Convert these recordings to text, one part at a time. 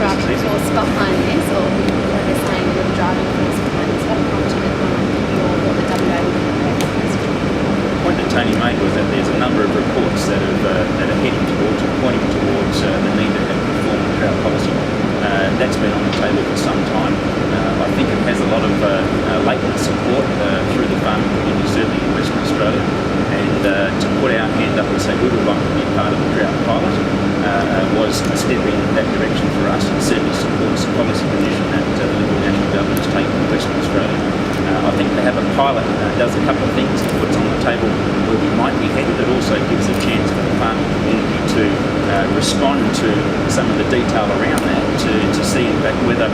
driving force behind this, or what they're saying the driving force behind this? What prompted it or the WA would be prepared for this? The point that Tony made was that there's a number of reports that are heading towards or pointing towards the need to have reform of drought policy. That's been on the table for some time. I think it has a lot of latent support through the farming community, certainly in Western Australia. And to put our hand up and say we would like to be part of the drought pilot was a step in that direction for us, and certainly supports the policy position that the Liberal National Government has taken in Western Australia. I think to have a pilot does a couple of things. It puts on the table where we might be headed. It also gives a chance for the farming community to respond to some of the detail around that, to see in fact whether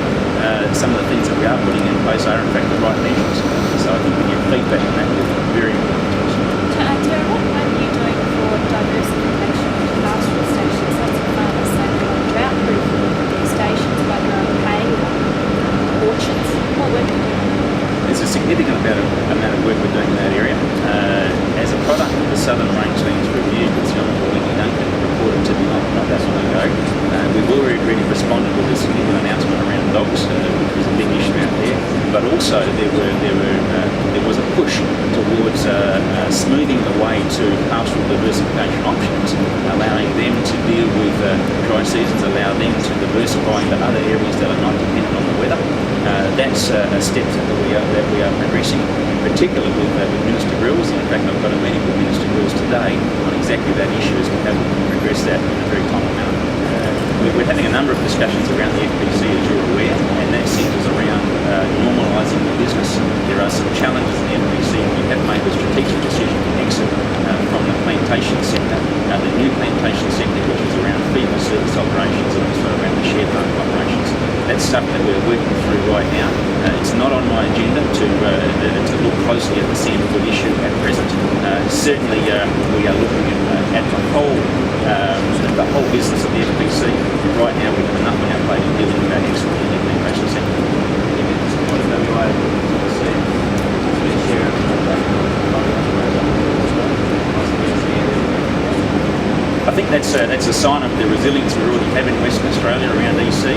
some of the things that we are putting in place are in fact the right measures. So I think we get feedback on that will be very important to us. Tara, what are you doing for diversification of pastoral stations? Lots of farmers say they want drought-proof their stations, but they're okay orchards. What work are you doing? There's a significant amount of work we're doing in that area. As a product of the Southern Rangelands Review, which Willie Duncan reported to me not that long ago, we've already responded with a significant announcement around dogs, which was a big issue out there. But also there was a push towards smoothing the way to pastoral diversification options, allowing them to deal with dry seasons, allow them to diversify into other areas that are not dependent on the weather. That's a step that we are progressing, particularly with Minister Grills. In fact, I've got a meeting with Minister Grills today on exactly that issue as to how we can progress that in a very timely manner. We're having a number of discussions around the FPC, as you're aware, and that centres around normalising the business. There are some challenges in the FPC. We have made the strategic decision to exit from the plantation sector, the new plantation sector, which is around fee-for-service operations and also around the shared farming operations. That's stuff that we're working through right now. It's not on my agenda to look closely at the Seabrook issue at present. Certainly, we are looking at the whole business of the FPC. Right now, we have enough on our plate in dealing with that excellent in the plantation sector. I think that's a sign of the resilience we already have in Western Australia around EC.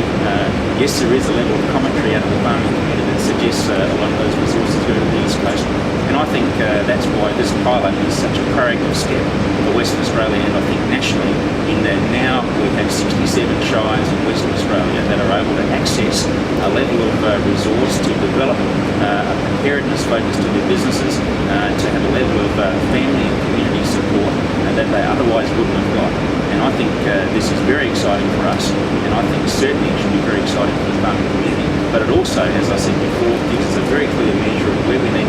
Yes, there is a level of commentary out of the farming community that suggests a lot of those resources go to the East Coast. And I think that's why this pilot is such a proactive step for Western Australia, and I think nationally, in that now we have 67 shires in Western Australia that are able to access a level of resource to develop a preparedness focus to their businesses, to have a level of family and community support that they otherwise wouldn't have got. And I think this is very exciting for us, and I think certainly it should be very exciting for the farming community. But it also, as I said before, gives us a very clear measure of where we need